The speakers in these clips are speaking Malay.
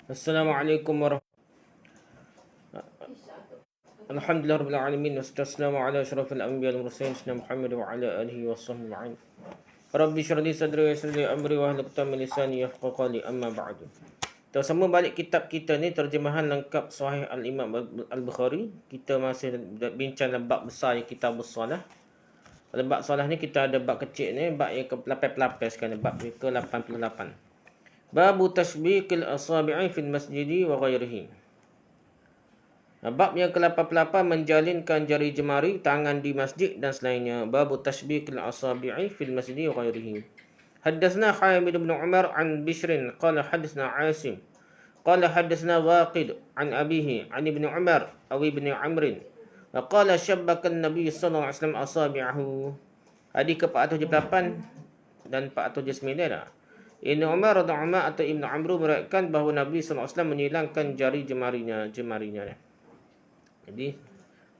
Assalamualaikum Alhamdulillah rabbil alamin wassalamu ala asyrafil anbiya'i wal mursalin sayyidina Muhammad wa ala alihi washabbihi ajma'in. Rabbi shrah li sadri wa yassir li amri wa hlul 'uqdatam min lisani yafqahu qawli amma ba'du. Kita sambung balik kitab kita ni terjemahan lengkap Sahih Al-Imam Al-Bukhari. Kita masih bincang dalam bab besar Kitabus Shalah. Dalam bab solah ni kita ada bab kecil ni, bab yang ke-lapis kan, bab ke-88. Babu tashbiqil asabi'i fil masjidi wa ghairihi. Bab yang ke-88 menjalinkan jari jemari tangan di masjid dan selainnya. Babu tashbiqil asabi'i fil masjidi wa ghairihi. Haddatsna Hamid bin Umar an Bishrin qala haddatsna Asim qala haddatsna Waqid an abihi an Ibn Umar aw Ibn Amr qala shabbaka an-nabiy sallallahu alaihi wasallam asabi'ahu. Hadis ke-478 dan 479 dah. Ibn Umar radhiyallahu atau Ibn Amr meriwayatkan bahawa Nabi sallallahu alaihi wasallam menyilangkan jari jemarinya. Jadi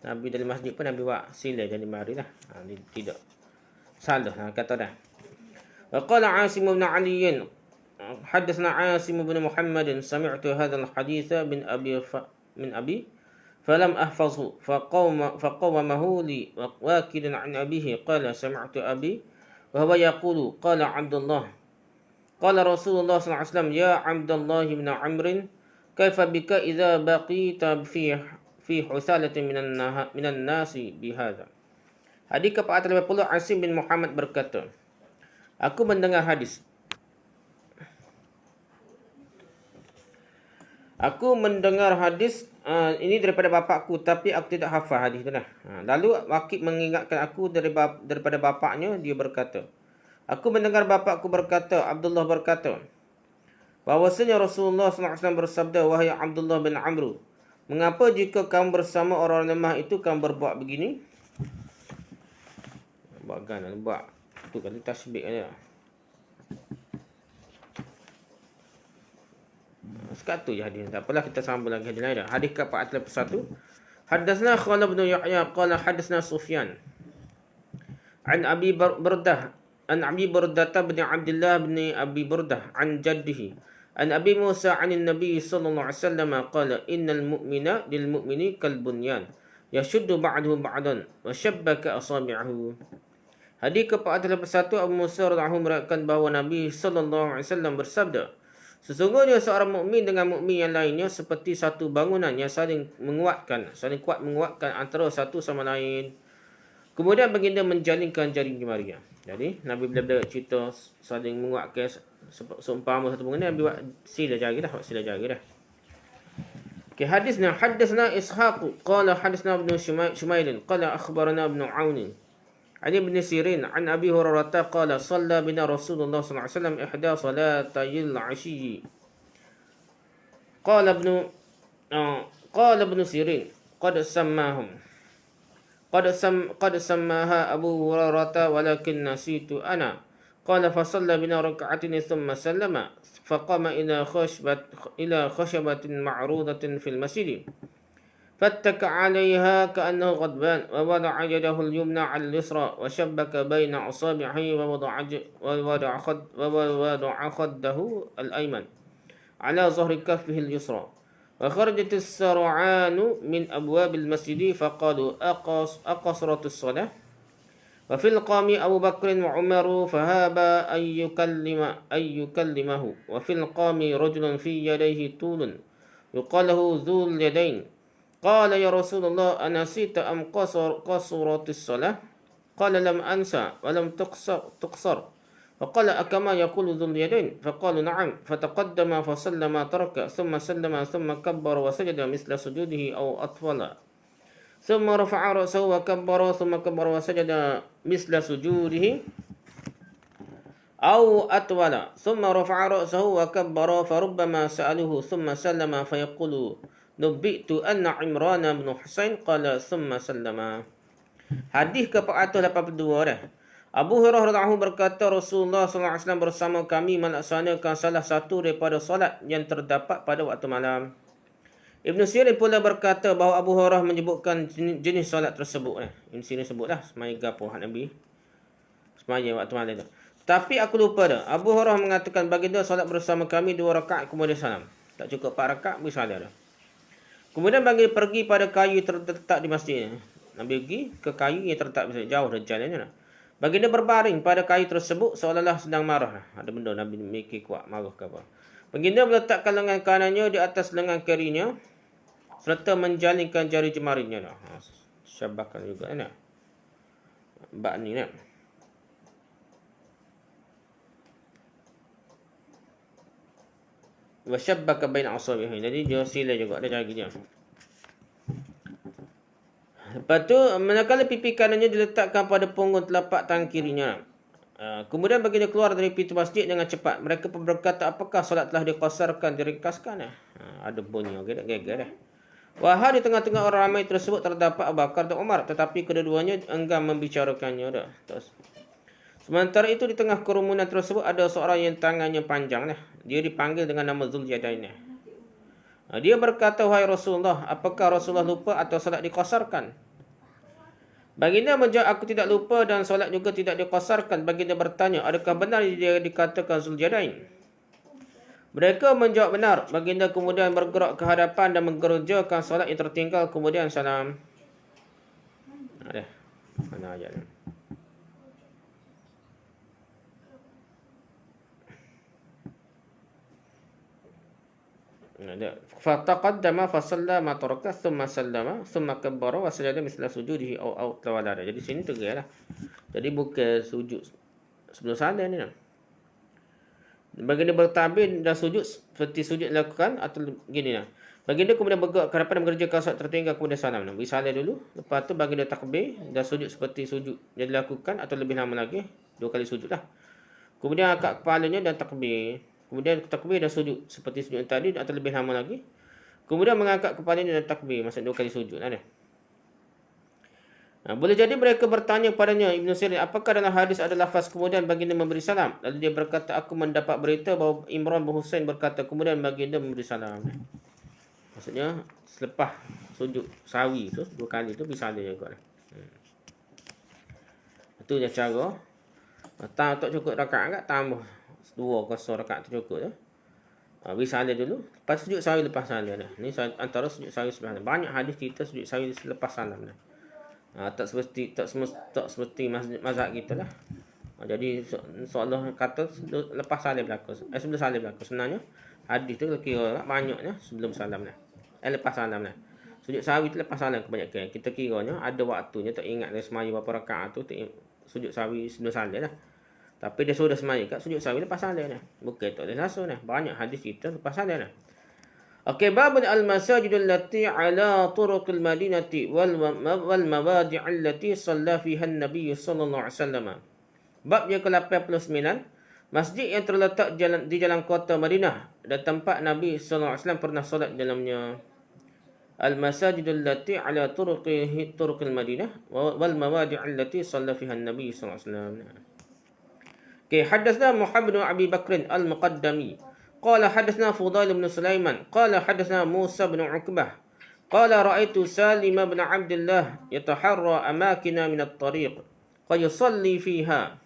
Nabi dari masjid pun Nabi buat sila jadi mari lah. Tidak salah kata dah. Wa qala Asim bin Ali haddatsana Asim bin Muhammad sami'tu hadzal hadits min abi falam ahfazhu faqawamahu li waqidan an abihi qala sami'tu abi wa huwa yaqulu qala Abdullah qala Rasulullah sallallahu alaihi wasallam ya Abdullah bin Amr kaifa bika idza baqita fi husalatin minan nasi bihadza. Hadis ke-480 Asim bin Muhammad berkata, aku mendengar hadis. Ini daripada bapakku tapi aku tidak hafal hadis tu lah. Lalu Waqid mengingatkan aku daripada bapaknya, dia berkata, aku mendengar bapakku berkata, Abdullah berkata, bahwasanya Rasulullah SAW bersabda, wahai Abdullah bin Amr, mengapa jika kamu bersama orang lemah itu kamu berbuat begini? Buat tu kali tasbih aja. Sekat tu je hadis. Tak apalah, kita sambung lagi hadis lain dah. Hadis ke-481. Haddatsna Khalid bin Yahya qala haddatsna Sufyan an Abi Burdah bin Abdullah bin Abi Burdah an jaddihi an Abi Musa an Nabi sallallahu alaihi wasallam qala innal mu'mina lil mu'mini kal bunyan yashuddu ba'dahu ba'dan wa shabbaka asabi'ahu. Hadis ke-481 Abu Musa radhiyallahu anhu meriwayatkan bahawa Nabi sallallahu alaihi wasallam bersabda, sesungguhnya seorang mukmin dengan mukmin yang lainnya seperti satu bangunan yang saling kuat menguatkan antara satu sama lain. Kemudian baginda menjalinkan jari jemarinya. Jadi Nabi bila cerita saling menguatkan seumpama satu bangunan, Nabi buat sila jari dah. Okay, hadisnya haddatsna Ishaq qala haddatsna Ibn Shumail qala akhbarana Ibn Aun an Ibn Sirin an Abi Hurairah qala shalla bina Rasulullah sallallahu alaihi wasallam ihda salatayil 'ashyi. Qala Ibn Sirin qad sammaha Abu Hurairah walakin nasitu ana. Qala fa shalla bina rak'atayn thumma sallama faqama ila khashbatin ma'rudatin fil masjid فاتك عليها كأنه غضبان ووضع يده اليمنى على اليسرى وشبك بين أصابعه ووضع خده الأيمن على ظهر كفه اليسرى وخرجت السرعان من أبواب المسجد فقالوا أقصرت الصلاة وفي القام أبو بكر وعمر فهابا أن يكلمه وفي القام رجل في يديه طول يقال له ذو اليدين قال يا رسول الله أنسيت أم قصرت الصلاة؟ قال لم أنسى ولم تقصر فقال أكما يقول ذو اليدين؟ فقالوا نعم فتقدم فصلى ما ترك ثم سلم ثم كبر وسجد مثل سجوده أو أطول ثم رفع رأسه وكبر ثم كبر وسجد مثل سجوده أو أطول ثم رفع رأسه وكبر فربما سألوه ثم سلم فيقول Nubitu anna Imran bin Husain qala thumma sallama. Hadis ke-482 dah. Abu Hurairah radhiyallahu berkata Rasulullah sallallahu alaihi wasallam bersama kami melaksanakan salah satu daripada solat yang terdapat pada waktu malam. Ibn Sirin pula berkata bahawa Abu Hurairah menyebutkan jenis solat tersebut. Ibn Sirin sebutlah semaya gapo Nabi semaya waktu malam tu. Tapi aku lupa dah. Abu Hurairah mengatakan baginda solat bersama kami 2 rakaat kemudian salam. Tak cukup 4 rakaat beri salam dah. Kemudian bagi pergi pada kayu terletak di masjid. Nabi pergi ke kayu yang terletak di masjid, jauh dari jalannya lah. Baginda berbaring pada kayu tersebut seolah-olah sedang marah. Ada benda Nabi mikir kuat, marah ke apa. Baginda meletakkan lengan kanannya di atas lengan kirinya serta menjalinkan jari jemarinya. Syabakan juga nak. Bak ni nak. Wa syabbaka baina asabihi. Jadi dia sila juga ada jari dia. Lepas tu manakala pipi kanannya diletakkan pada punggung telapak tangan kirinya. Kemudian baginda keluar dari pintu masjid dengan cepat. Mereka pun berkata, apakah solat telah diqasarkan, diringkaskan? Ada bunyi, okey, tak gegar dah. Wahai di tengah-tengah orang ramai tersebut terdapat Abu Bakar dan Umar, tetapi kedua-duanya enggan membicarakannya dah. Terus. Sementara itu di tengah kerumunan tersebut ada seorang yang tangannya panjang dah. Dia dipanggil dengan nama Zuljadain. Dia berkata, wahai Rasulullah, apakah Rasulullah lupa atau solat diqasarkan? Baginda menjawab, aku tidak lupa dan solat juga tidak diqasarkan. Baginda bertanya, adakah benar dia dikatakan Zuljadain? Mereka menjawab benar. Baginda kemudian bergerak ke hadapan dan mengerjakan solat yang tertinggal, kemudian salam. Ada mana ayat ni? Fataqaddama fasalla ma taraka thumma sallama thumma kabbara wa sajada misla sujudihi aw tawalada. Jadi sini tegaklah. Jadi bukan sujud sebelum salam ni. Baginda bertabin dan sujud seperti sujud dilakukan atau gini lah. Baginda kemudian bergerak ke hadapan dan mengerjakan solat tertinggal kemudian salam. Beri salam dulu. Lepas tu baginda takbir dan sujud seperti sujud yang dilakukan atau lebih lama lagi. 2 kali sujud lah. Kemudian angkat kepalanya dan takbir. Kemudian takbir dan sujud seperti sujud yang tadi atau lebih lama lagi. Kemudian mengangkat kepalanya dan takbir. Maksud 2 kali sujud. Ada. Boleh jadi mereka bertanya kepadanya Ibn Sirin, apakah dalam hadis ada lafaz kemudian baginda memberi salam? Lalu dia berkata, aku mendapat berita bahawa Imran bin Husain berkata kemudian baginda memberi salam. Maksudnya selepas sujud sawi tu 2 kali tu bisa ada juga. Itu je cara. Tak cukup rakaat enggak tambah 2 kosong rakaat tu cukup tu. Beri salam dulu, lepas sujud sawi lepas salam dah. Ni antara sujud sawi sebelah. Banyak hadis cerita sujud sawi selepas salam dah. Tak seperti mazhab kita lah. Jadi seolah kata lepas salam berlaku. Sebelum salam berlaku. Sebenarnya hadis tu kira banyaknya sebelum salam lah. Lepas salam lah. Sujud sawi tu lepas salam kebanyakan. Kita kiranya ada waktunya, tak ingat dia semaya berapa rakaat tu, sujud sawi sebelum salam lah. Tapi dia sudah semaya kat sujud sawi lepas salam lah. Bukan tak ada rasa lah. Banyak hadis kita lepas salam lah. Okey, babun al-masajidul lati ala turuqil madinati wal mawadi' allati shalla fiha an-nabiy sallallahu alaihi wasallam. Bab yang ke-89, masjid yang terletak di jalan kota Madinah dan tempat Nabi sallallahu alaihi wasallam pernah solat dalamnya. Al-masajidul lati ala turuqil madinah wal mawadi' allati shalla fiha an-nabiy sallallahu alaihi wasallam. Okey, hadatsna Muhammad bin Abi Bakr al-Muqaddami قال حدثنا فضيل بن سليمان قال حدثنا موسى بن عقبة قال رأيت سالم بن عبد الله يتحرى أماكن من الطريق فيصلي فيها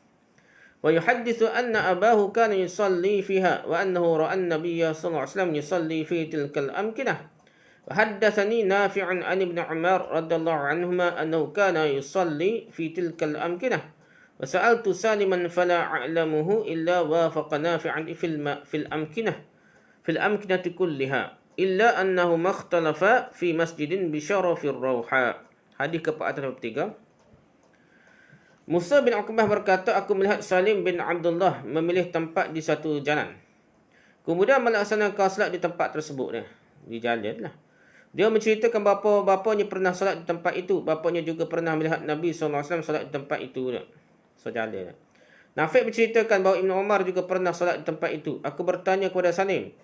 ويحدث أن أباه كان يصلي فيها وأنه رأى النبي صلى الله عليه وسلم يصلي في تلك الأمكنة وحدثني نافع عن ابن عمر رضي الله عنهما أنه كان يصلي في تلك الأمكنة وسألت سالما فلا أعلمه إلا وافق نافعا في الأمكنة كلها إلا أنهما اختلفا في مسجد بشرف الروحاء. Hadis ke-403. Musa bin Uqbah berkata, aku melihat Salim bin Abdullah memilih tempat di satu jalan. Kemudian melaksanakan salat di tempat tersebut. Di jalan lah. Dia menceritakan bapanya pernah salat di tempat itu. Bapanya juga pernah melihat Nabi SAW salat di tempat itu. Sejalan. Nafi' menceritakan bahawa Ibn Umar juga pernah solat di tempat itu. Aku bertanya kepada Salim.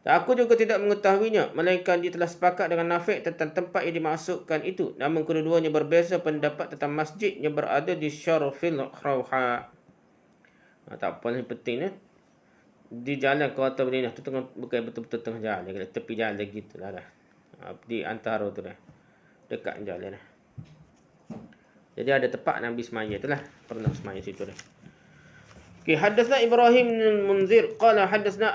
Dan aku juga tidak mengetahuinya. Melainkan dia telah sepakat dengan Nafi' tentang tempat yang dimasukkan itu. Namun kedua-duanya berbeza pendapat tentang masjid yang berada di Syarafil Rawha. Tak apa yang penting ni. Di jalan kota Madinah tu bukan betul-betul tengah jalan. Tepi jalan gitu lah. Di antara tu dah. Dekat jalan lah. Jadi ada tempat Nabi semaya tu lah. Pernah semaya situ dah. Okay, حدثنا إبراهيم بن المنذر قال حدثنا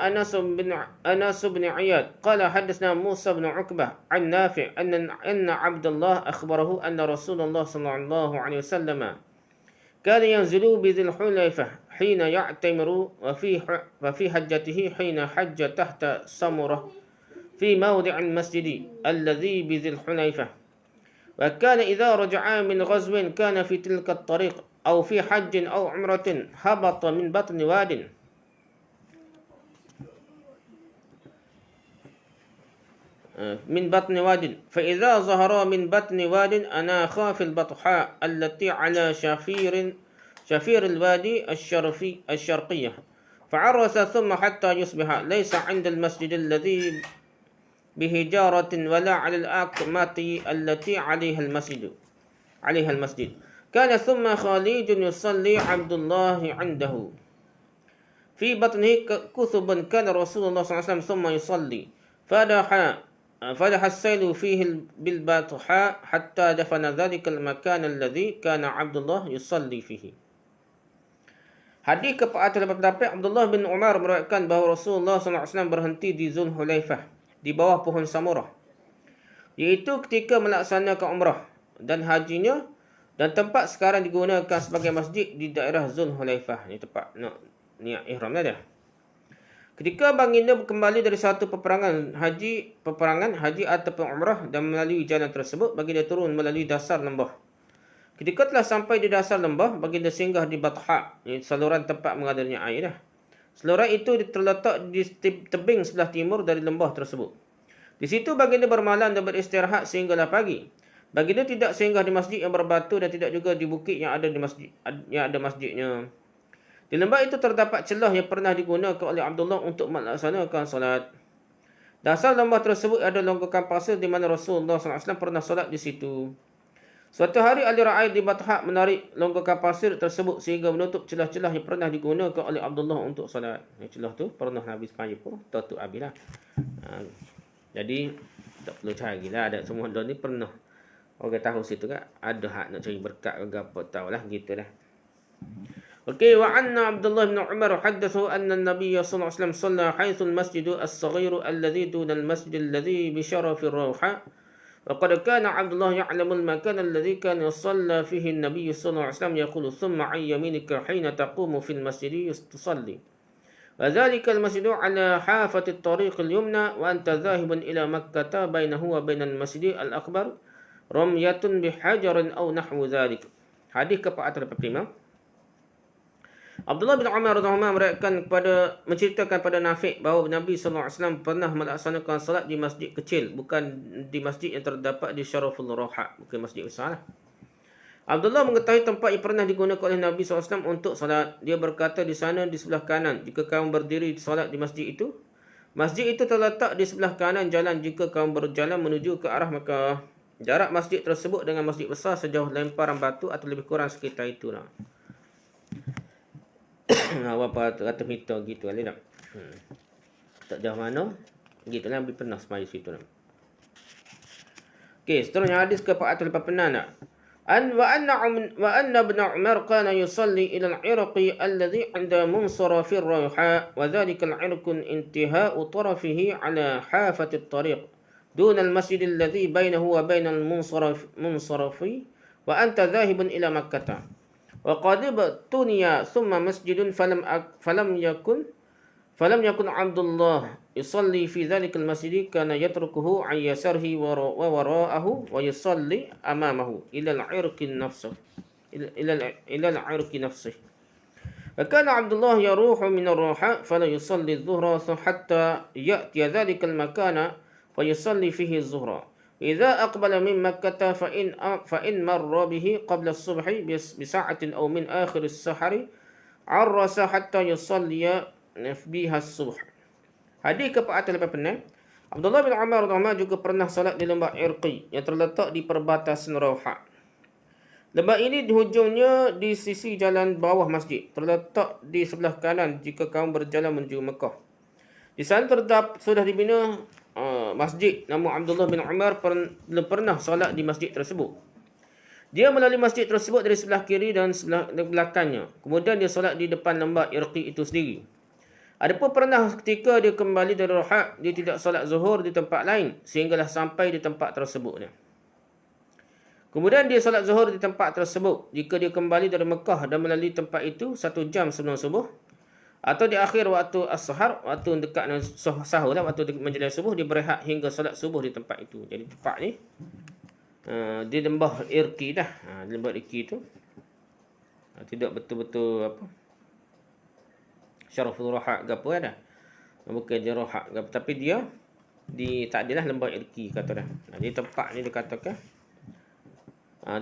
أنس بن عياد قال حدثنا موسى بن عقبة عن نافع أن عبد الله أخبره أن رسول الله صلى الله عليه وسلم كان ينزل بذي الحليفة حين يعتمر وفي حجته حين حج تحت سمرة في موضع المسجد الذي بذي الحليفة، وكان إذا رجع من غزو كان في تلك الطريق أو في حج أو عمرة هبط من بطن واد فإذا ظهر من بطن واد أناخا في البطحاء التي على شفير الوادي الشرقية فعرس ثم حتى يصبح ليس عند المسجد الذي بهجارة ولا على الأقمة التي عليها المسجد كان ثم خليج يصلي عبد الله عنده في بطنه كثب كان رسول الله صلى الله عليه وسلم ثم يصلي فدح السيل فيه بالبطحاء حتى دفن ذلك المكان الذي كان عبد الله يصلي فيه. Hadis terdapat Abdullah bin Umar meriwayatkan bahawa Rasulullah SAW berhenti di Zulhulaifah di bawah pohon samurah, iaitu ketika melaksanakan umrah dan hajinya, dan tempat sekarang digunakan sebagai masjid di daerah Zulhulaifah. Ini tempat nak niat ihram dah. Ketika baginda kembali dari satu peperangan haji ataupun umrah dan melalui jalan tersebut, baginda turun melalui dasar lembah. Ketika telah sampai di dasar lembah, baginda singgah di Batha, saluran tempat mengalirnya air dah. Saluran itu terletak di tebing sebelah timur dari lembah tersebut. Di situ baginda bermalam dan beristirahat sehinggalah pagi. Baginda tidak singgah di masjid yang berbatu dan tidak juga di bukit yang ada masjidnya. Di lembah itu terdapat celah yang pernah digunakan oleh Abdullah untuk melaksanakan solat. Dasar lembah tersebut ada longgokan pasir di mana Rasulullah SAW pernah solat di situ. Suatu hari aliran air di Batha menarik longgokan pasir tersebut sehingga menutup celah-celah yang pernah digunakan oleh Abdullah untuk solat. Celah tu pernah Nabi sekali pun tutup habislah. Jadi tak perlu cari lah, ada semua ni pernah. Orang tahu situ kan ada hak nak cari berkat ke apa tahulah gitulah. Okey, wa anna Abdullah bin Umar haddathu anna an-nabiy sallallahu alaihi wasallam shalla haythu al-masjid as-saghir alladhi duna al-masjid alladhi bi sharaf ar-rawha. Wa qad kana Abdullah ya'lamu al-makan alladhi kana yusalla fihi an-nabiy sallallahu alaihi wasallam yaqulu thumma an yaminika hina taqumu fi al-masjid tusalli. Wa dhalika al-masjid ala hafati at-tariq al-yumna wa anta dhahibun ila Makkah bainahu wa bain al-masjid al-akbar ramyatun bihajarin aw nahwu dhalik. Hadis ke-45. Abdullah bin Umar menceritakan pada Nafi' bahawa Nabi SAW pernah melaksanakan salat di masjid kecil, bukan di masjid yang terdapat di Syaraful Rawha, bukan masjid besar. Abdullah mengetahui tempat yang pernah digunakan oleh Nabi SAW untuk salat. Dia berkata, di sana di sebelah kanan jika kamu berdiri salat di masjid itu. Masjid itu terletak di sebelah kanan jalan jika kamu berjalan menuju ke arah Makkah. Jarak masjid tersebut dengan masjid besar sejauh lemparan batu atau lebih kurang sekitar itulah. Berapa ratus meter gitu kali tak? Tak jauh mana. Gitulah Nabi pernah semaya situ lah. Okey, seterusnya hadis ke-486 nak. Wa anna ibn Umar kana yusalli ila al-'irqi alladhi 'inda munsaraf ar-rawha wa dhalika al-'irq intiha'u tarafihi 'ala hafati at-tariq dun al-masjid alladhi bainahu wa bain al-munsarafi wa anta dhahibun ila Makkah. وقد ابتني ثم مسجد فلم يكن عبد الله يصلي في ذلك المسجد كان يتركه عن يساره ووراءه ويصلي أمامه إلى العرق نفسه فكان عبد الله يروح من الروحة فلا يصلي الظهر حتى يأتي ذلك المكان فيصلي فيه الظهر. إذا أقبل من مكة فإن مر به قبل الصبح بساعة أو من آخر السحر عرس حتى يصلي بها الصبح. Hadis ke-486. Abdullah bin Umar juga pernah salat di lembah Irqi yang terletak di perbatasan Rawha. Lembah ini di hujungnya di sisi jalan bawah masjid, terletak di sebelah kanan jika kamu berjalan menuju Mekah. Di sana sudah dibina masjid, namun Abdullah bin Umar belum pernah solat di masjid tersebut. Dia melalui masjid tersebut dari sebelah kiri dan sebelah belakangnya. Kemudian dia solat di depan lembah Irqi itu sendiri. Adapun pernah ketika dia kembali dari Roha, dia tidak solat zuhur di tempat lain sehinggalah sampai di tempat tersebut. Kemudian dia solat zuhur di tempat tersebut jika dia kembali dari Mekah dan melalui tempat itu 1 jam sebelum subuh, atau di akhir waktu as-sahar, waktu dekat sahur lah, waktu menjelang subuh, dia berehat hingga solat subuh di tempat itu. Jadi tempat ni di lembah Irqi dah. Lembah Irqi tu tidak betul-betul apa Syaraful Roha ke apa dah. Bukan dia Roha ke apa, tapi dia tak adalah lembah Irqi kata dah. Jadi tempat ni dikatakan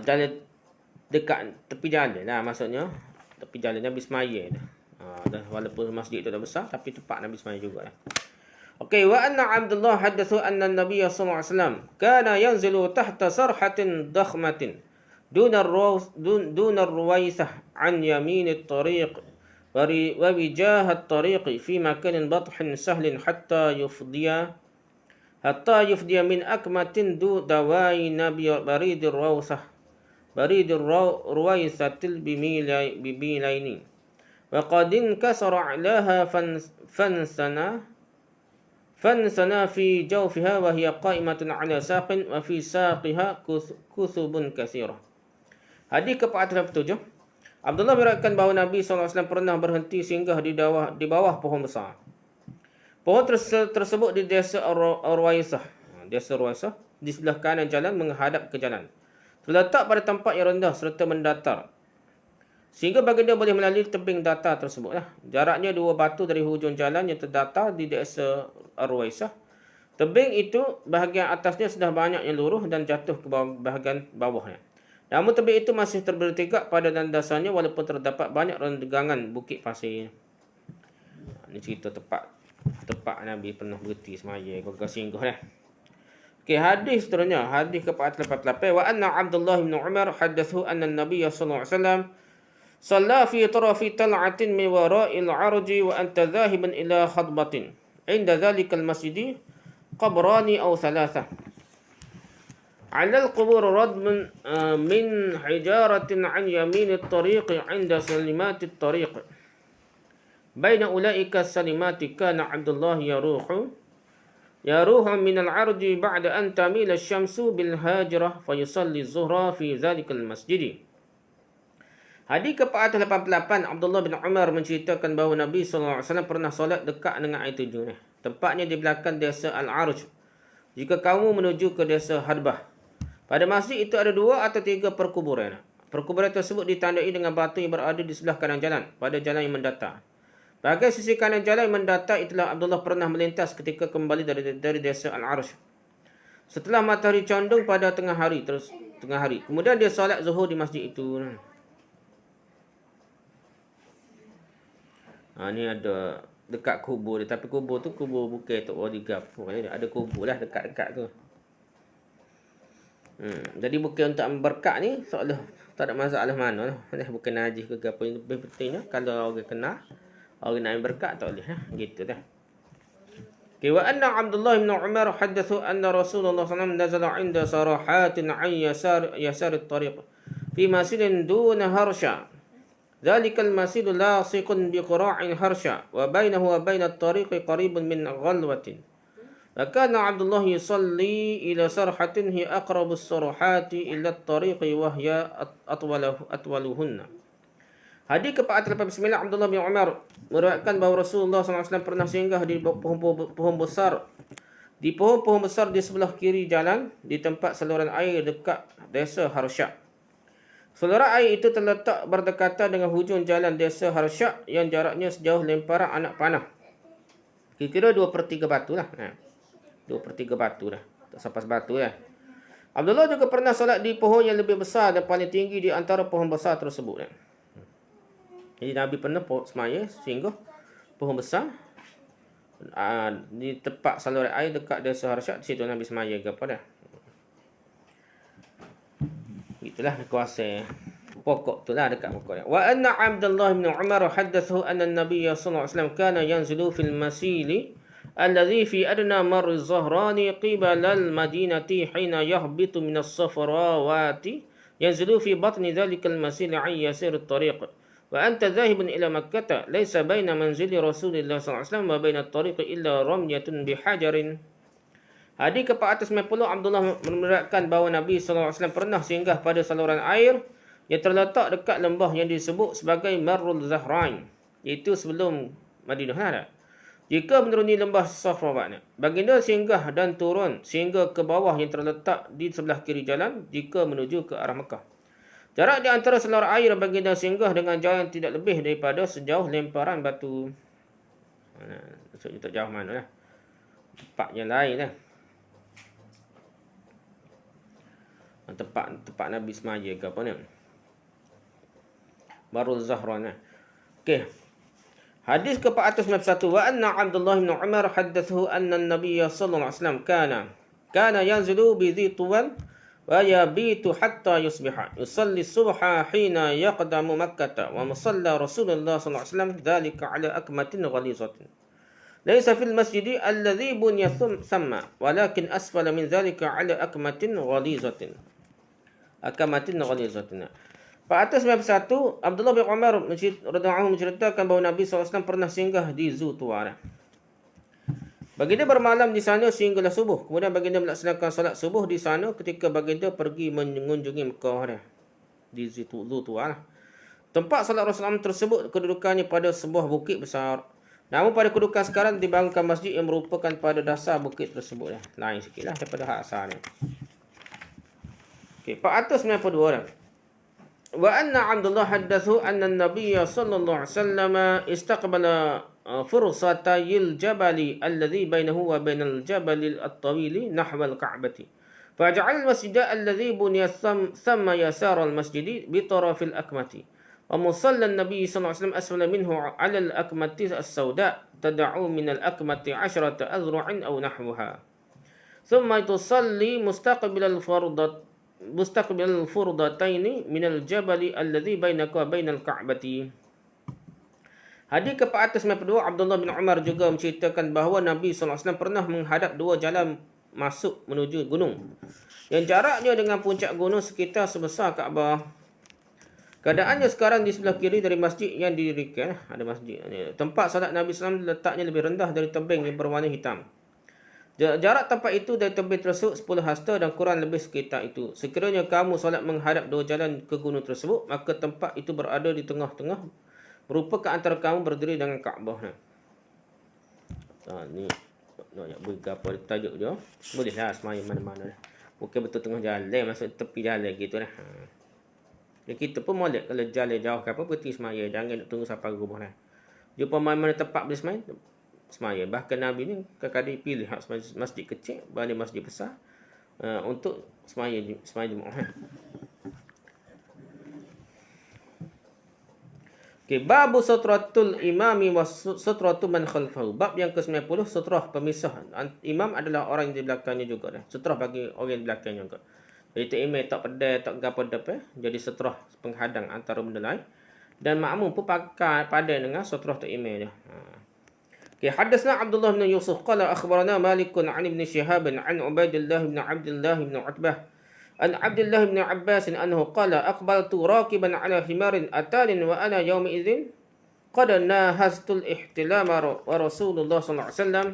dalam dekat tepi jalan lah, maksudnya tepi jalan Nabi Ismail dah. Walaupun masjid itu dah besar, tapi tempat Nabi Ismail juga lah. Okey, wa anna Abdullah haddathu anna Nabiy sallallahu alaihi wasallam kana yanzilu tahta sarhatin dakhmatin duna ar-ruwaisah an yamin at-tariq wa wijah at-tariq fi makanin bathin sahlin hatta yufdiya min akmatin dawai nabiy barid ar-ruwaisatil bimilaini wa qad inkasara 'alaha fansana fi jawfiha wa hiya qa'imatun 'ala saqin wa fi saqiha kuthubun katsirah. Hadis ke-47. Abdullah meriwayatkan bahawa Nabi SAW pernah berhenti singgah di bawah pohon besar. Pohon tersebut di desa Ar-Ruwaisah. Desa Ruwaisah di sebelah kanan jalan menghadap ke jalan. Terletak pada tempat yang rendah serta mendatar, sehingga baginda boleh melalui tebing datar tersebut. Jaraknya 2 batu dari hujung jalan yang terdatar di desa Ar-Ruwaisah. Tebing itu bahagian atasnya sudah banyak yang luruh dan jatuh ke bahagian bawahnya. Namun tebing itu masih terberi tegak pada landasannya walaupun terdapat banyak renggangan bukit pasir. Ini cerita tempat Nabi pernah berhenti semaya kalau singgah dah. Okey, hadis seterusnya, hadis ke-488. Wa anna Abdullah bin Umar haddathu anna Nabiy sallallahu alaihi wasallam صلى في طرف طلعة من وراء العرج وأنت ذاهب إلى خطبة عند ذلك المسجد قبران أو 3 على القبور ردم من حجارة عن يمين الطريق عند سلمات الطريق بين أولئك السلمات كان عبد الله يروح من العرج بعد أن تميل الشمس بالهاجرة فيصلي الظهر في ذلك المسجد. Hadis ke-488, Abdullah bin Umar menceritakan bahawa Nabi SAW pernah solat dekat dengan air terjun. Tempatnya di belakang desa Al-Arj. Jika kamu menuju ke desa Hadbah. Pada masjid itu ada 2 atau 3 perkuburan. Perkuburan tersebut ditandai dengan batu yang berada di sebelah kanan jalan, pada jalan yang mendatar. Bahagian sisi kanan jalan yang mendatar itulah Abdullah pernah melintas ketika kembali dari desa Al-Arj. Setelah matahari condong pada tengah hari. Kemudian dia solat zuhur di masjid itu. Ni ada dekat kubur dia, tapi kubur tu kubur bukan Tok Wali Gapo. Ada kubur lah dekat-dekat tu. Jadi bukan untuk berkat ni, seolah tak ada masalah mana lah. Bukan najis ke apa, yang lebih pentingnya kalau orang kenal, orang nak berkat tak boleh lah. Gitu dah. Wa anna Abdullah bin Umar haddathu anna Rasulullah SAW nazala 'inda sarahatin 'an yasar at-tariq fi masilin duna harsha. ذلك المسيل لاصق بقراع هرشا وبينه وبين الطريق قريب من غلوة. وكان عبد الله يصلي إلى سرحة هي أقرب السرحات إلى الطريق وهي أطولهن. Hadis ke-489, Abdullah bin Umar meriwayatkan bahawa Rasulullah SAW pernah singgah di pohon besar. Di pohon-pohon besar di sebelah kiri jalan, di tempat saluran air dekat desa Harsha. Saluran air itu terletak berdekatan dengan hujung jalan desa Harsha yang jaraknya sejauh lemparan anak panah. Kira-kira 2/3 batu lah. 2/3 batu dah. Tak sampai sebatu lah. Abdullah juga pernah solat di pohon yang lebih besar dan paling tinggi di antara pohon besar tersebut. Jadi Nabi pernah semaya singgah pohon besar di tempat saluran air dekat desa Harsha. Di situ Nabi semaya ke apa dah. Itulah kuasa pokok tu lah dekat pokok dia. Wa anna Abdullah bin Umar haddathu anna an-nabiy sallallahu alaihi wasallam kana yanzilu fil masili alladhi fi adna mar az-zahrani qibala al-madinati hina yahbitu min as-safarawati yanzilu fi batni dhalikal masil an yasir at-tariq wa anta dhahibun ila Makkah laysa baina manzili Rasulillah sallallahu alaihi wasallam wa baina at-tariq illa ramyatun bihajarin. Hadis ke-490 Abdullah menerangkan bahawa Nabi SAW pernah singgah pada saluran air yang terletak dekat lembah yang disebut sebagai Marrul Zahrain, iaitu sebelum Madinah ada. Jika menuruni lembah Safra, baginda singgah dan turun sehingga ke bawah yang terletak di sebelah kiri jalan jika menuju ke arah Mekah. Jarak di antara saluran air baginda singgah dengan jalan tidak lebih daripada sejauh lemparan batu. Maksudnya tak jauh mana lah. Tempatnya lain lah. Tempat Nabi semaya ke apa ni? Marrul Zahran. Okey. Hadis ke-491 wa anna Abdullah bin Umar haddathu anna an-nabiy sallallahu alaihi wasallam kana yanzilu bi dhi tuwal wa yabitu hatta yusbiha yusalli subha hina yaqdamu Makkah wa musalla Rasulullah sallallahu alaihi wasallam dhalika ala akmatin ghalizatin laysa fil masjid alladhi bunya thumma walakin asfala min dhalika ala akmatin ghalizatin. Pada 491 Abdullah bin Umar radhiyallahu anhu menceritakan bahawa Nabi SAW pernah singgah di Zutuwar. Baginda bermalam di sana sehinggalah subuh. Kemudian baginda melaksanakan solat subuh di sana ketika baginda pergi mengunjungi Mekah di Zutuwar. Tempat solat Rasulullah tersebut kedudukannya pada sebuah bukit besar. Namun pada kedudukan sekarang dibangunkan masjid yang merupakan pada dasar bukit tersebut. Lain sikitlah daripada hak asalnya. Okey, 492 Wa anna Abdullah haddathu anna an-nabiy sallallahu alaihi wasallam istaqbala fursatayil jabali alladhi bainahu wa bainal jabali at-tawili nahwa al-Ka'bati. Faja'al al-masjid alladhi bunya thumma yasara al-masjid bi taraf al-akmati. Wa musalla an-nabiy sallallahu alaihi wasallam asfala minhu 'ala al-akmati as-sawda tad'u min al-akmati 'ashrata azru'in aw nahwaha. Thumma tusalli mustaqbil al-furdataini min al-jabali alladhi bainaka wa bainal Ka'bati. Hadis ke-492 Abdullah bin Umar juga menceritakan bahawa Nabi SAW pernah menghadap dua jalan masuk menuju gunung yang jaraknya dengan puncak gunung sekitar sebesar Kaabah. Keadaannya sekarang di sebelah kiri dari masjid yang didirikan. Ada masjid. Tempat salat Nabi SAW letaknya lebih rendah dari tebing yang berwarna hitam. Jarak tempat itu dari tebing tersebut 10 hasta dan kurang lebih sekitar itu. Sekiranya kamu solat menghadap dua jalan ke gunung tersebut, maka tempat itu berada di tengah-tengah, merupakan antara kamu berdiri dengan Kaabah. Ni nak beri apa tajuk dia. Bolehlah semaya mana-mana. Bukan betul tengah jalan, masuk tepi jalan gitu lah. Jadi kita pun molek kalau jalan jauh ke apa, berhenti semaya. Jangan nak tunggu sampai rumah lah. Jumpa mana-mana tempat boleh semaya, semaya. Bahkan Nabi ni kadang-kadang pilih masjid kecil, balik masjid besar untuk semaya Jumaat. Okay, babu sutratul imami wa sutratu man khalfahu. Bab yang ke-90, sutrah pemisah. Imam adalah orang yang di belakangnya juga. Sutrah bagi orang yang di belakangnya juga. Jadi tak imam tak pedai, tak gapa depan. Jadi sutrah penghadang antara benda lain. Dan makmum pun pakai padan dengan sutrah tak imam dia. Okay, hadasna Abdullah bin Yusuf qala akhbarana Malik an Ibn Shihab an Ubaidillah bin Abdullah bin Utbah an Abdullah bin Abbas annahu qala aqbaltu rakiban ala himarin atalin wa ana yawma idzin qad nahastul ihtilama wa Rasulullah sallallahu alaihi wasallam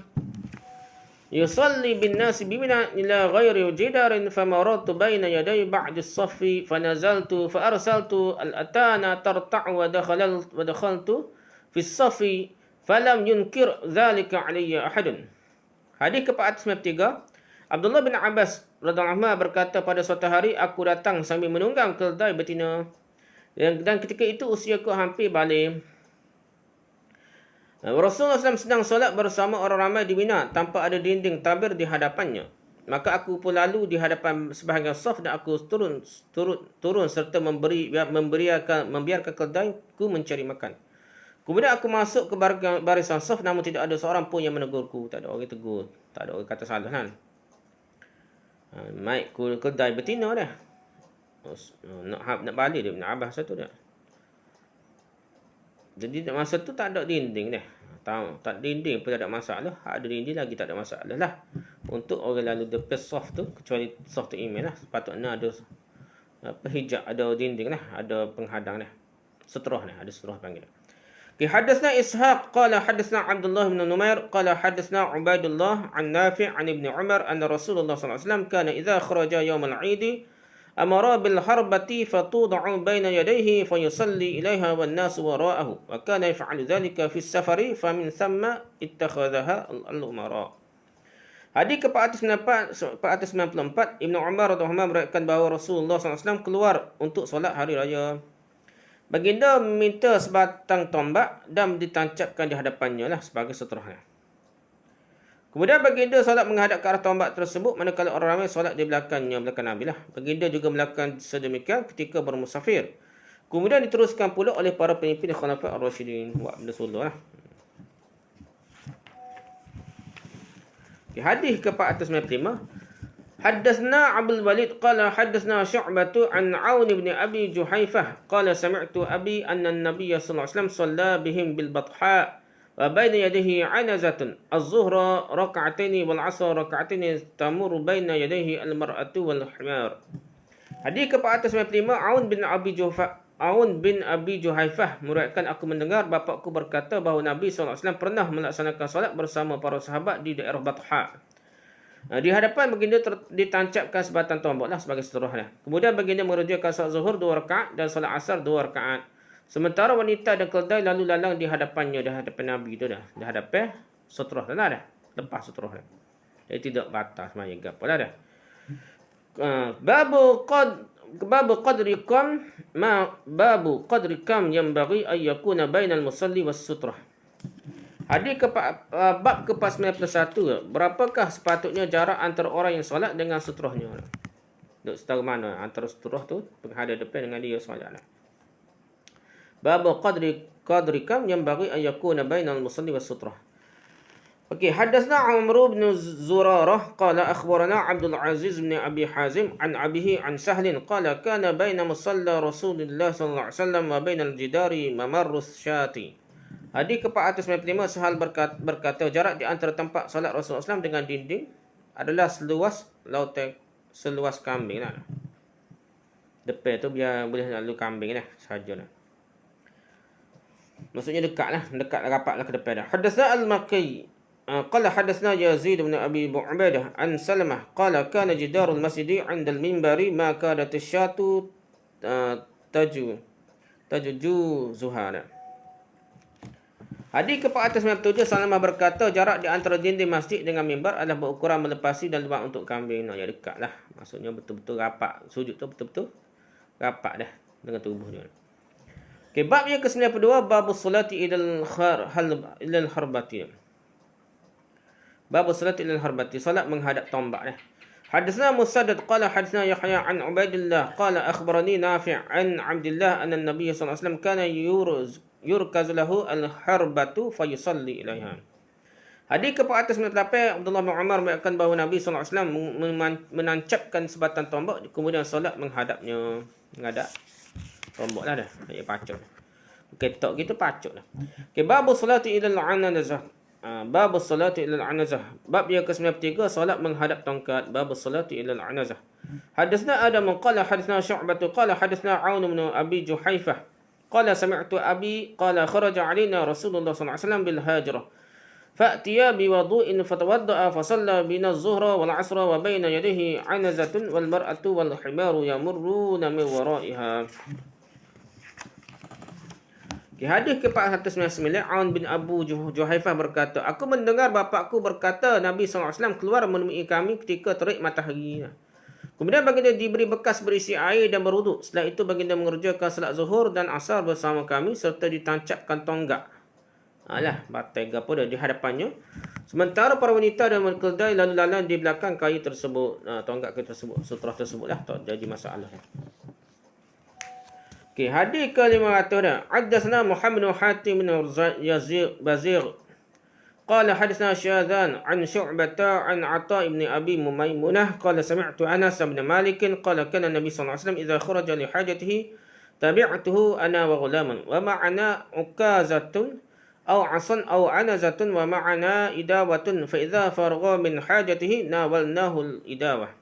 yusalli bin nas bimina ila ghairi jidarin famaratu baina yaday ba'd as-saffi fanazaltu fa arsaltu al-atana tarta'u wa dakhaltu fi as-saffi falam yunkir dhalika alayya ahadun. Hadis ke-493 Abdullah bin Abbas radhiyallahu anhu berkata, pada suatu hari aku datang sambil menunggang keledai betina dan ketika itu usiaku hampir balik. Rasulullah SAW sedang solat bersama orang ramai di Mina tanpa ada dinding tabir di hadapannya. Maka aku pun lalu di hadapan sebahagian saf dan aku turun serta membiarkan keledai ku mencari makan. Kemudian aku masuk ke barisan saf namun tidak ada seorang pun yang menegurku. Tak ada orang tegur. Tak ada orang kata salah kan. Maik kedai betina dah. Nak balik dia. Nak abah satu dah. Jadi masa tu tak ada dinding dah. Tak dinding pun tak ada masalah. Ada dinding lagi tak ada masalah lah. Untuk orang lalu depan saf tu. Kecuali saf tu imam lah. Sepatutnya ada hijab, ada dinding lah, ada penghadang lah. Seterah lah, ada seterah panggil. Okay, hadatsna Ishaq qala hadatsna Abdullah bin Numair qala hadatsna Ubaidullah an Nafi' an Ibn Umar anna Rasulullah sallallahu alaihi wasallam kana idza kharaja yawm al-'id amara bil harbati fatud'u baina yadayhi fayusalli ilaiha wan nasu wara'ahu wa kana yaf'alu dhalika fi as-safari famin thamma ittakhadhaha al-umara. Hadis ke-494, Ibn Umar radhiyallahu anhu meriwayatkan bahawa Rasulullah SAW keluar untuk solat hari raya. Baginda meminta sebatang tombak dan ditancapkan di hadapannya lah sebagai seterahnya. Kemudian baginda solat menghadap ke arah tombak tersebut, manakala orang ramai solat di belakangnya, belakang Nabi lah. Baginda juga melakukan sedemikian ketika bermusafir. Kemudian diteruskan pula oleh para pemimpin Khulafa ar-Rasyidin. Buat benda suluh lah. Hadis ke-495. Haddatsna Abdul Walid qala haddatsna Syu'bah an Aun bin Abi Juhaifah qala sami'tu abi anna an-nabiy sallallahu alaihi wasallam shalla bihim bil Batha wa baina yadayhi 'anazatun az-zuhra rak'ataini wal 'asr rak'ataini tamur baina yadayhi al-mar'atu wal himar. Hadis ke-495, Aun bin Abi Juhaifah meriwayatkan, aku mendengar bapakku berkata bahawa Nabi SAW pernah melaksanakan solat bersama para sahabat di daerah Batha. Di hadapan baginda ditancapkan sebatang tombak lah sebagai seterusnya. Kemudian baginda mengerjakan solat zuhur 2 rakaat dan solat asar 2 rakaat. Sementara wanita dan keldai lalu lalang di hadapannya, di hadapan Nabi itu dah. Di hadapan seterus dah. Lepas seterus dah. Jadi tidak batas semaya gapo lah dah. Babu qadri kam yang bagi ay yakuna bainal musalli was sutrah. Hadis bab ke-91, berapakah sepatutnya jarak antara orang yang solat dengan sutrahnya? Duk setara mana antara sutrah tu penghadap depan dengan dia solat. Babu qadri kam yang bagi ay yakuna bainal musalli was sutrah. Okey, hadatsna Amr bin Zurarah qala akhbarana Abdul Aziz bin Abi Hazim an abihi an Sahl qala kana baina musalla Rasulullah sallallahu alaihi wasallam wa bainal jidari mamarrus syati. Hadis ke-495, Sahal berkata jarak di antara tempat solat Rasulullah SAW dengan dinding adalah seluas lautan, seluas kambing lah. Depan tu biar boleh lalu kambing lah sahaja lah. Maksudnya dekat rapat lah ke depan dah. Hadatsna al-Maqi قال حدثنا يزيد بن أبي عبيدة عن سلمة قال كان جدار المسجد عند المنبر ما كادت الشاة تجوزها. Hadis ke-497, Salamah berkata jarak di antara dinding masjid dengan mimbar adalah berukuran melepasi dan lubang untuk kambing. Ya dekat lah. Maksudnya betul-betul rapat. Sujud tu betul-betul rapat dah dengan tubuhnya. Okay, bab yang ke-92, babus salati ilal harbati. Bab salat ilal harbati, salat menghadap tombak dah. Hadatsana Musaddad qala hadatsana Yahya an Ubaidillah qala akhbarani Nafi' an Abdullah anna an-nabiy sallallahu alaihi wasallam kana yurkaz lahu al-harbatu fayusalli ilaiha. Hadis ke-498, Abdullah bin Umar mengatakan bahawa Nabi sallallahu alaihi wasallam menancapkan sebatang tombak kemudian solat menghadap tombak lah dah. Ayat pacuk. Ketok gitu pacuk lah. Okay, bab salati ilal anazah. Bab salati ilal anazah. Bab yang ke-93, solat menghadap tongkat. Bab salati ilal anazah. Hadatsna Adam qala hadatsna Syu'bah qala hadatsna Aun bin Abi Juhaifah qala sami'tu abi qala kharaja alaina Rasulullah sallallahu alaihi wasallam bil hajrah. Fa'tiya bi wudu'in fatawadda'a fa shalla bina az-zuhra wal 'asra wa baina yadayhi 'anazatun wal mar'atu wal himaru yamurruna min wara'iha. Hadis ke-499, Aun bin Abu Juhaifah berkata, aku mendengar bapakku berkata Nabi SAW keluar menemui kami ketika terik matahari. Kemudian baginda diberi bekas berisi air dan berwuduk. Setelah itu baginda mengerjakan salat zuhur dan asar bersama kami serta ditancapkan tonggak. Batai gapo dah di hadapannya. Sementara para wanita dan keldai lalu lalang di belakang kayu tersebut. Tonggak kayu tersebut, sutrah tersebut lah, tak jadi masalah. Okay, hadis ke-500 dah. Haddatsna Muhammad bin Hatim bin Bazir. Qala haddatsna Syadzan an Syu'bah an Atha ibn Abi Maimunah qala sami'tu Anas bin Malik qala kana Nabi sallallahu alaihi wasallam idza kharaja li hajatihi tabi'tuhu ana wa ghulaman wa ma'ana ukazatun aw 'asan aw 'anazatun wa ma'ana idawatun fa idza faragha min hajatihi nawalnahu al-idawah.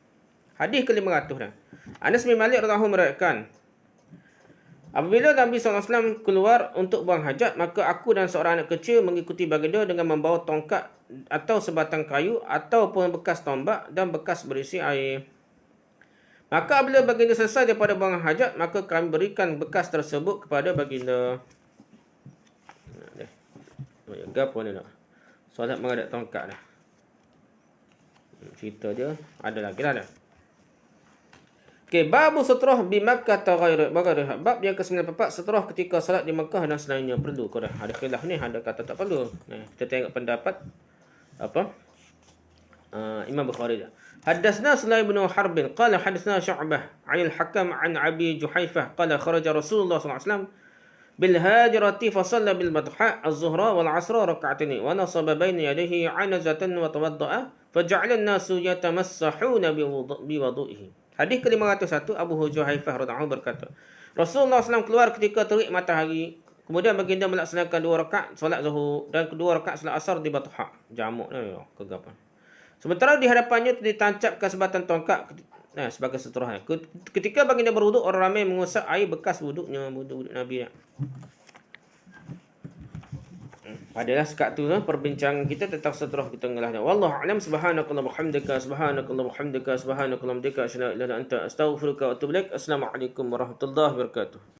Hadis ke-500 dah. Anas bin Malik radhiyallahu anhu meriwayatkan, apabila Nabi SAW keluar untuk buang hajat, maka aku dan seorang anak kecil mengikuti baginda dengan membawa tongkat atau sebatang kayu ataupun bekas tombak dan bekas berisi air. Maka apabila baginda selesai daripada buang hajat, maka kami berikan bekas tersebut kepada baginda. Gapa ni nak? Solat menghadap tongkat dah. Cerita dia ada lagi lah dah. Okey, babu sutrah bi Makkah ghairi bab yang ke-94, sutrah ketika salat di Makkah dan selainnya perlu ke dah. Ada khilaf ni, ada kata tak perlu. Kita tengok pendapat apa? Imam Bukhari dah. Haddatsna Sulaim bin Harb qala haddatsna Syu'bah 'an al-Hakam 'an Abi Juhaifah qala kharaja Rasulullah sallallahu alaihi wasallam bil hajrati fa shalla bil madha az-zuhra wal 'asra rak'atayn wa nasaba bayna yadayhi 'anazatan wa tawadda'a faja'ala an-nasu yatamassahuna bi wudu'ihi. Hadis ke-501, Abu Juhaifah radhiyallahu anhu berkata, Rasulullah SAW keluar ketika terik matahari, kemudian baginda melaksanakan 2 rakaat solat zuhur dan 2 rakaat solat asar di Batha. Jamak ni kegapan. Sementara di hadapannya ditancapkan sebatang tongkat sebagai seterusnya. Ketika baginda berwuduk, orang ramai mengusap air bekas wuduknya, wuduk Nabi. Adalah sekat tu perbincangan kita tentang seterah kita tengah. Wallahu a'lam. Subhanakallahumma hamdaka subhanakallahumma hamdaka subhanakallahumma hamdaka asyhadu an la ilaha illa anta astaghfiruka wa atubu ilaik. Assalamualaikum warahmatullahi wabarakatuh.